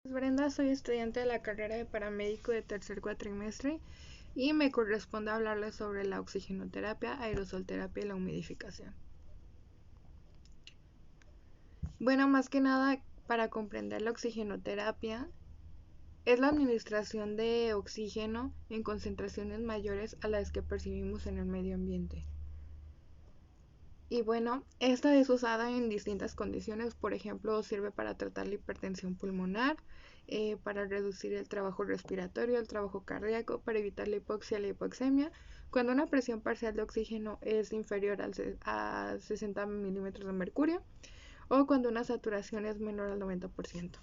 Brenda, soy estudiante de la carrera de paramédico de tercer cuatrimestre y me corresponde hablarles sobre la oxigenoterapia, aerosolterapia y la humidificación. Bueno, más que nada, para comprender la oxigenoterapia, es la administración de oxígeno en concentraciones mayores a las que percibimos en el medio ambiente. Y bueno, esta es usada en distintas condiciones, por ejemplo, sirve para tratar la hipertensión pulmonar, para reducir el trabajo respiratorio, el trabajo cardíaco, para evitar la hipoxia y la hipoxemia, cuando una presión parcial de oxígeno es inferior a 60 milímetros de mercurio o cuando una saturación es menor al 90%.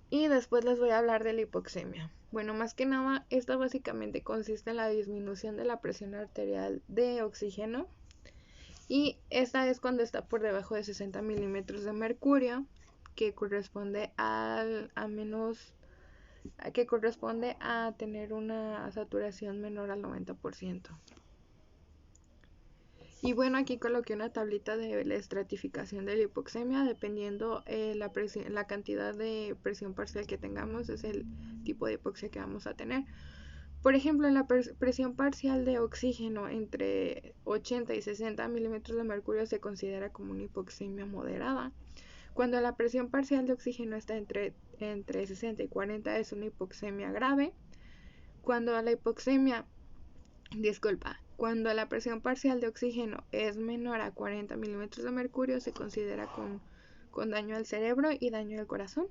Y después les voy a hablar de la hipoxemia. Bueno, más que nada, esta básicamente consiste en la disminución de la presión arterial de oxígeno. Y esta es cuando está por debajo de 60 milímetros de mercurio, que corresponde a tener una saturación menor al 90%. Y bueno, aquí coloqué una tablita de la estratificación de la hipoxemia, dependiendo la cantidad de presión parcial que tengamos, es el tipo de hipoxia que vamos a tener. Por ejemplo, la presión parcial de oxígeno entre 80 y 60 milímetros de mercurio se considera como una hipoxemia moderada. Cuando la presión parcial de oxígeno está entre 60 y 40 es una hipoxemia grave. Cuando la presión parcial de oxígeno es menor a 40 milímetros de mercurio se considera con daño al cerebro y daño al corazón.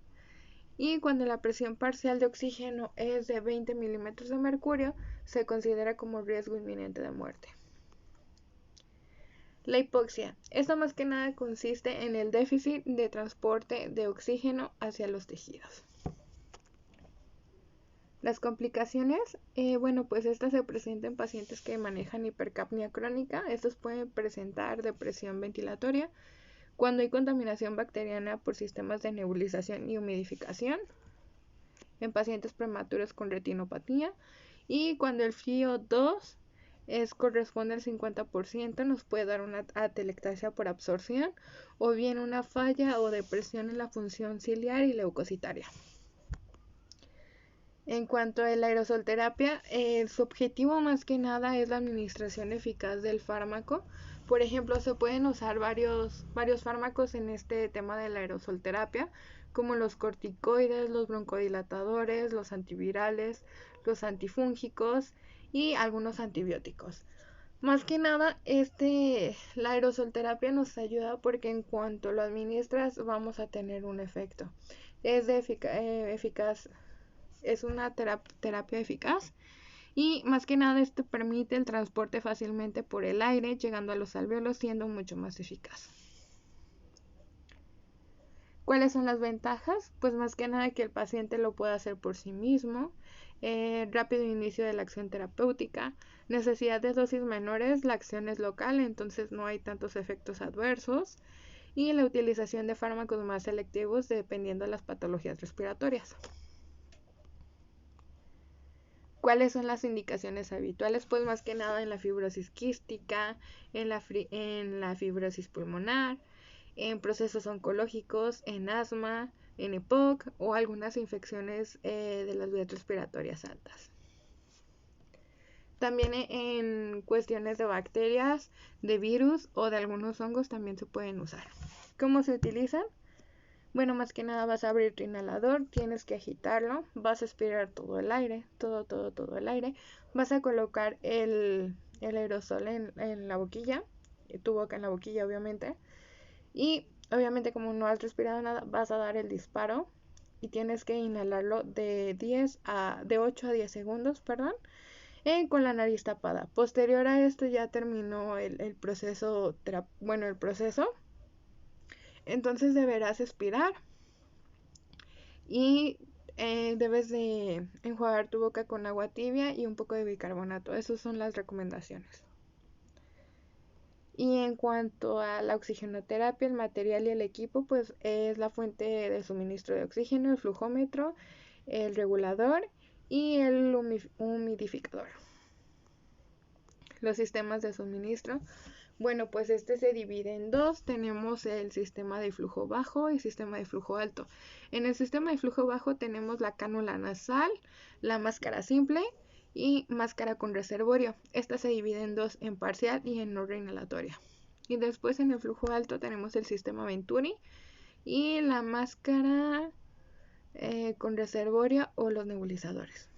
Y cuando la presión parcial de oxígeno es de 20 milímetros de mercurio, se considera como riesgo inminente de muerte. La hipoxia. Esta más que nada consiste en el déficit de transporte de oxígeno hacia los tejidos. Las complicaciones, pues estas se presentan en pacientes que manejan hipercapnia crónica. Estos pueden presentar depresión ventilatoria cuando hay contaminación bacteriana por sistemas de nebulización y humidificación, en pacientes prematuros con retinopatía, y cuando el FiO2 corresponde al 50%, nos puede dar una atelectasia por absorción o bien una falla o depresión en la función ciliar y leucocitaria. En cuanto a la aerosolterapia, su objetivo más que nada es la administración eficaz del fármaco. Por ejemplo, se pueden usar varios fármacos en este tema de la aerosolterapia, como los corticoides, los broncodilatadores, los antivirales, los antifúngicos y algunos antibióticos. Más que nada, la aerosolterapia nos ayuda porque en cuanto lo administras vamos a tener un efecto. Es eficaz. Es una terapia eficaz y más que nada esto permite el transporte fácilmente por el aire, llegando a los alvéolos, siendo mucho más eficaz. ¿Cuáles son las ventajas? Pues más que nada que el paciente lo pueda hacer por sí mismo, rápido inicio de la acción terapéutica, necesidad de dosis menores, la acción es local, entonces no hay tantos efectos adversos, y la utilización de fármacos más selectivos dependiendo de las patologías respiratorias. ¿Cuáles son las indicaciones habituales? Pues más que nada en la fibrosis quística, en la fibrosis pulmonar, en procesos oncológicos, en asma, en EPOC o algunas infecciones de las vías respiratorias altas. También en cuestiones de bacterias, de virus o de algunos hongos también se pueden usar. ¿Cómo se utilizan? Bueno, más que nada vas a abrir tu inhalador, tienes que agitarlo, vas a aspirar todo el aire, todo el aire. Vas a colocar el aerosol en la boquilla, tu boca en la boquilla obviamente. Y obviamente como no has respirado nada, vas a dar el disparo y tienes que inhalarlo de 8 a 10 segundos, con la nariz tapada. Posterior a esto ya terminó el proceso, el proceso. Entonces deberás expirar y debes de enjuagar tu boca con agua tibia y un poco de bicarbonato. Esas son las recomendaciones. Y en cuanto a la oxigenoterapia, el material y el equipo, pues es la fuente de suministro de oxígeno, el flujómetro, el regulador y el humidificador. Los sistemas de suministro. Bueno, pues este se divide en dos. Tenemos el sistema de flujo bajo y sistema de flujo alto. En el sistema de flujo bajo tenemos la cánula nasal, la máscara simple y máscara con reservorio. Esta se divide en dos, en parcial y en no reinhalatoria. Y después en el flujo alto tenemos el sistema Venturi y la máscara con reservorio o los nebulizadores.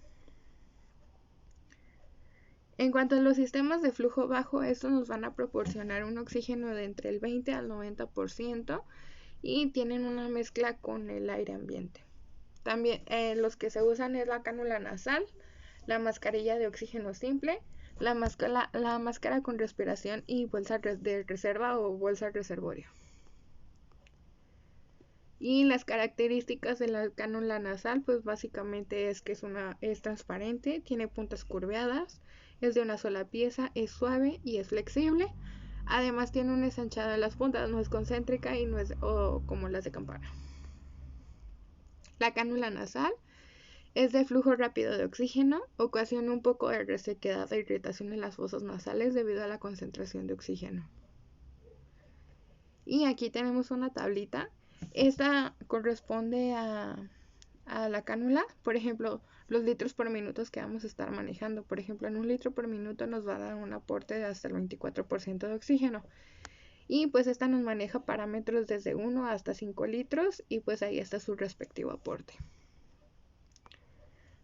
En cuanto a los sistemas de flujo bajo, estos nos van a proporcionar un oxígeno de entre el 20 al 90% y tienen una mezcla con el aire ambiente. También los que se usan es la cánula nasal, la mascarilla de oxígeno simple, la máscara con respiración y bolsa de reserva o bolsa reservorio. Y las características de la cánula nasal, pues básicamente es que es transparente, tiene puntas curveadas, es de una sola pieza, es suave y es flexible. Además tiene un ensanchado en las puntas, no es concéntrica y no es como las de campana. La cánula nasal es de flujo rápido de oxígeno, ocasiona un poco de resequedad e irritación en las fosas nasales debido a la concentración de oxígeno. Y aquí tenemos una tablita. Esta corresponde a la cánula, por ejemplo, los litros por minuto que vamos a estar manejando. Por ejemplo, en 1 litro por minuto nos va a dar un aporte de hasta el 24% de oxígeno. Y pues esta nos maneja parámetros desde 1 hasta 5 litros y pues ahí está su respectivo aporte.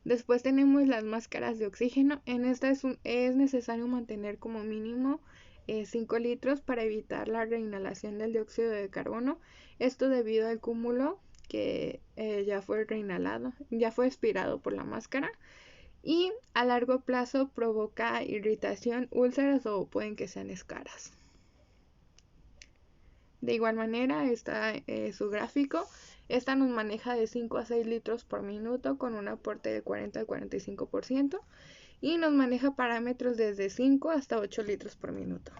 Después tenemos las máscaras de oxígeno. En esta es necesario mantener como mínimo 5 litros para evitar la reinhalación del dióxido de carbono. Esto debido al cúmulo que ya fue reinhalado, ya fue expirado por la máscara. Y a largo plazo provoca irritación, úlceras o pueden que sean escaras. De igual manera está su gráfico. Esta nos maneja de 5 a 6 litros por minuto con un aporte de 40 al 45% y nos maneja parámetros desde 5 hasta 8 litros por minuto.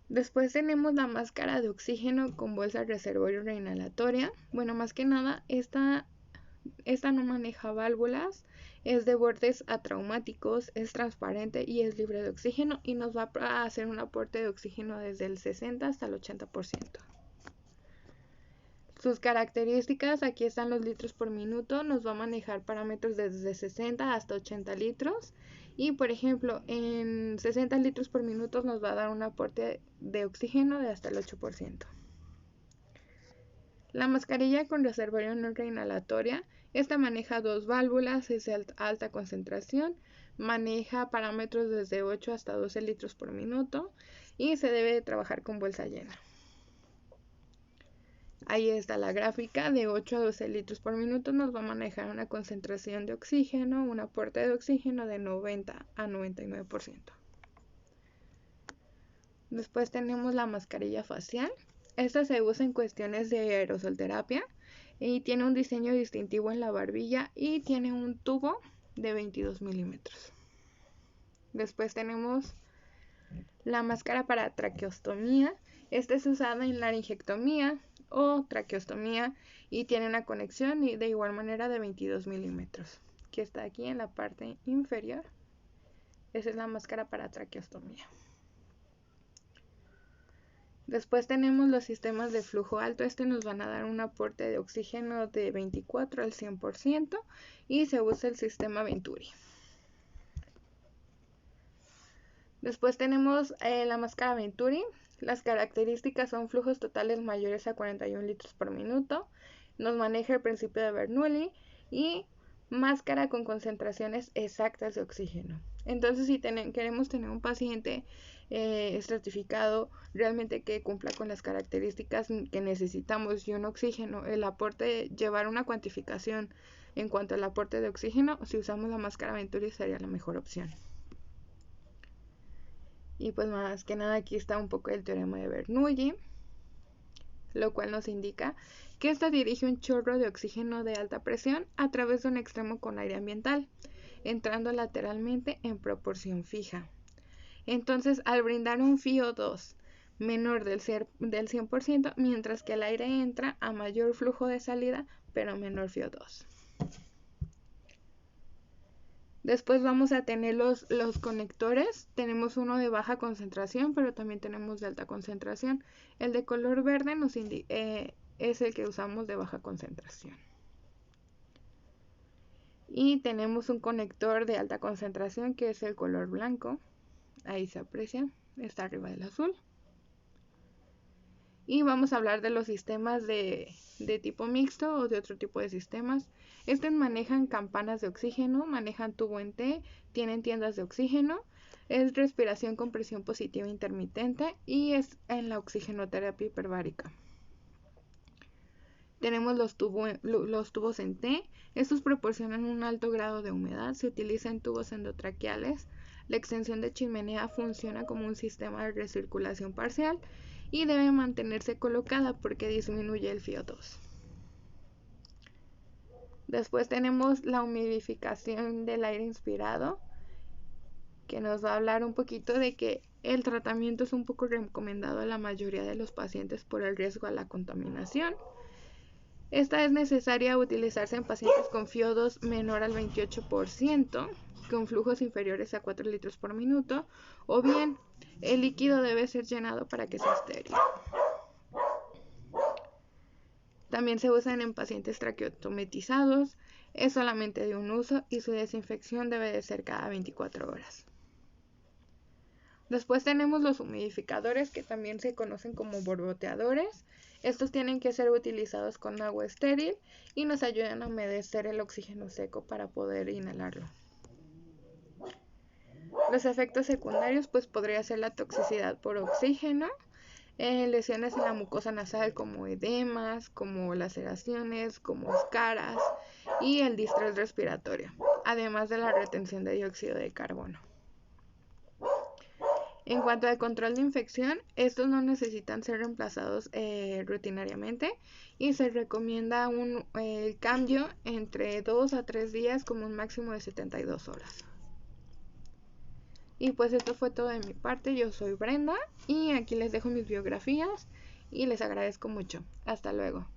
Después tenemos la máscara de oxígeno con bolsa reservorio reinhalatoria. Bueno, más que nada, esta no maneja válvulas, es de bordes atraumáticos, es transparente y es libre de oxígeno y nos va a hacer un aporte de oxígeno desde el 60 hasta el 80%. Sus características, aquí están los litros por minuto, nos va a manejar parámetros desde 60 hasta 80 litros y por ejemplo en 60 litros por minuto nos va a dar un aporte de oxígeno de hasta el 8%. La mascarilla con reservorio no reinhalatoria, esta maneja dos válvulas, es de alta concentración, maneja parámetros desde 8 hasta 12 litros por minuto y se debe de trabajar con bolsa llena. Ahí está la gráfica, de 8 a 12 litros por minuto nos va a manejar una concentración de oxígeno, un aporte de oxígeno de 90 a 99%. Después tenemos la mascarilla facial. Esta se usa en cuestiones de aerosolterapia y tiene un diseño distintivo en la barbilla y tiene un tubo de 22 milímetros. Después tenemos la máscara para traqueostomía. Esta es usada en laringectomía o traqueostomía y tiene una conexión de igual manera de 22 milímetros que está aquí en la parte inferior. Esa es la máscara para traqueostomía. Después tenemos los sistemas de flujo alto. Nos van a dar un aporte de oxígeno de 24 al 100% y se usa el sistema Venturi. Después tenemos la máscara Venturi. Las características son flujos totales mayores a 41 litros por minuto. Nos maneja el principio de Bernoulli y máscara con concentraciones exactas de oxígeno. Entonces, si queremos tener un paciente estratificado, realmente que cumpla con las características que necesitamos y un oxígeno, el aporte, llevar una cuantificación en cuanto al aporte de oxígeno, si usamos la máscara Venturi sería la mejor opción. Y pues más que nada aquí está un poco el teorema de Bernoulli, lo cual nos indica que esta dirige un chorro de oxígeno de alta presión a través de un extremo con aire ambiental, entrando lateralmente en proporción fija. Entonces, al brindar un FiO2 menor del 100%, mientras que el aire entra a mayor flujo de salida, pero menor FiO2. Después vamos a tener los conectores. Tenemos uno de baja concentración, pero también tenemos de alta concentración. El de color verde es el que usamos de baja concentración. Y tenemos un conector de alta concentración que es el color blanco. Ahí se aprecia, está arriba del azul. Y vamos a hablar de los sistemas de tipo mixto o de otro tipo de sistemas. Estos manejan campanas de oxígeno, manejan tubo en T, tienen tiendas de oxígeno, es respiración con presión positiva intermitente y es en la oxigenoterapia hiperbárica. Tenemos los tubos en T. Estos proporcionan un alto grado de humedad. Se utilizan tubos endotraqueales. La extensión de chimenea funciona como un sistema de recirculación parcial y debe mantenerse colocada porque disminuye el FiO2. Después tenemos la humidificación del aire inspirado, que nos va a hablar un poquito de que el tratamiento es un poco recomendado a la mayoría de los pacientes por el riesgo a la contaminación. Esta es necesaria utilizarse en pacientes con FiO2 menor al 28%, con flujos inferiores a 4 litros por minuto, o bien el líquido debe ser llenado para que sea estéril. También se usan en pacientes traqueotometizados, es solamente de un uso y su desinfección debe de ser cada 24 horas. Después tenemos los humidificadores, que también se conocen como borboteadores. Estos tienen que ser utilizados con agua estéril y nos ayudan a humedecer el oxígeno seco para poder inhalarlo. Los efectos secundarios pues podría ser la toxicidad por oxígeno, lesiones en la mucosa nasal como edemas, como laceraciones, como escaras y el distrés respiratorio, además de la retención de dióxido de carbono. En cuanto al control de infección, estos no necesitan ser reemplazados rutinariamente y se recomienda un cambio entre 2 a 3 días como un máximo de 72 horas. Y pues esto fue todo de mi parte. Yo soy Brenda y aquí les dejo mis biografías y les agradezco mucho. Hasta luego.